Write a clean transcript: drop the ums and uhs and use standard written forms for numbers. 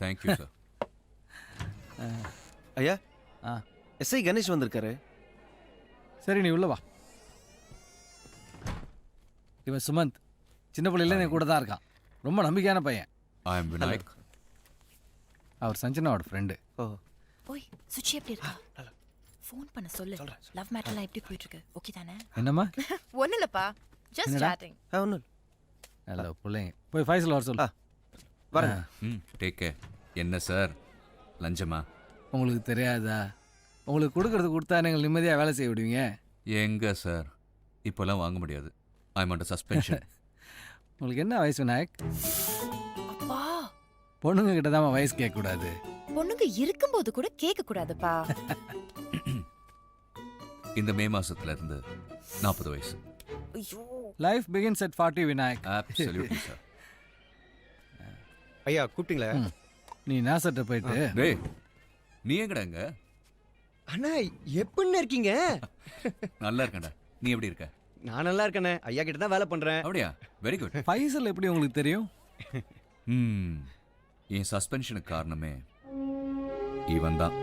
Thank you sir. ஐயா ஆ SI Ganesh வந்திருக்காரு. சரி நீ உள்ள வா. இவன் சுமந்த் சின்ன பிள்ளையில என் கூட தான் இருக்கான். ரொம்ப நம்பிக்கையான பையன். I am Vinayak. அவர் சஞ்சனாவோட ஃப்ரெண்டு. ஓ ஓய் சுச்சி எப்படி இருக்கா? ஃபோன் பண்ண சொல்லு. லவ் மேட்டர்லாம் எப்படி போயிட்டு இருக்கு? ஓகே தானே? என்னம்மா? ஒண்ணு இல்லப்பா, ஜஸ்ட் என்னடா? சாட்டிங். ஒன்றும் நல்ல பிள்ளைங்க. போய் ஃபைசல் வர சொல்லு. வரேன். Take care. என்ன சார் லஞ்சமா? உங்களுக்கு தெரியாதா? உங்களுக்கு கொடுக்கறது கொடுத்தா நீங்கள் நிம்மதியாக வேலை செய்ய விடுவீங்க. எங்க சார் இப்போல்லாம் வாங்க முடியாது. I am under suspension. உங்களுக்கு என்ன வயசு விநாயக்? அப்பா, பொண்ணுங்க கிட்ட தான் வயசு கேட்கக்கூடாது. பொண்ணுங்க இருக்கும்போது கூட கேட்க கூடாதுப்பா. இந்த மே மாசத்துல இருந்து 40 வயசு. ஐயோ, life begins at 40 Vinayak. Absolutely sir. ஐயா கூப்பிட்டீங்களா? நீ நாசட்ட போயிட்டு டேய் நீ எங்கடாங்க? அண்ணா எப்படின்னு இருக்கீங்க? நல்லா இருக்கேன்டா. நீ எப்படி இருக்க? நான் நல்லா இருக்கேண்ணே. ஐயா கிட்ட தான் வேலை பண்றேன். அப்படியா? Very good. ஃபைசல் எப்படி உங்களுக்கு தெரியும்? என் சஸ்பென்ஷனுக்கு காரணமே இவன் தான்.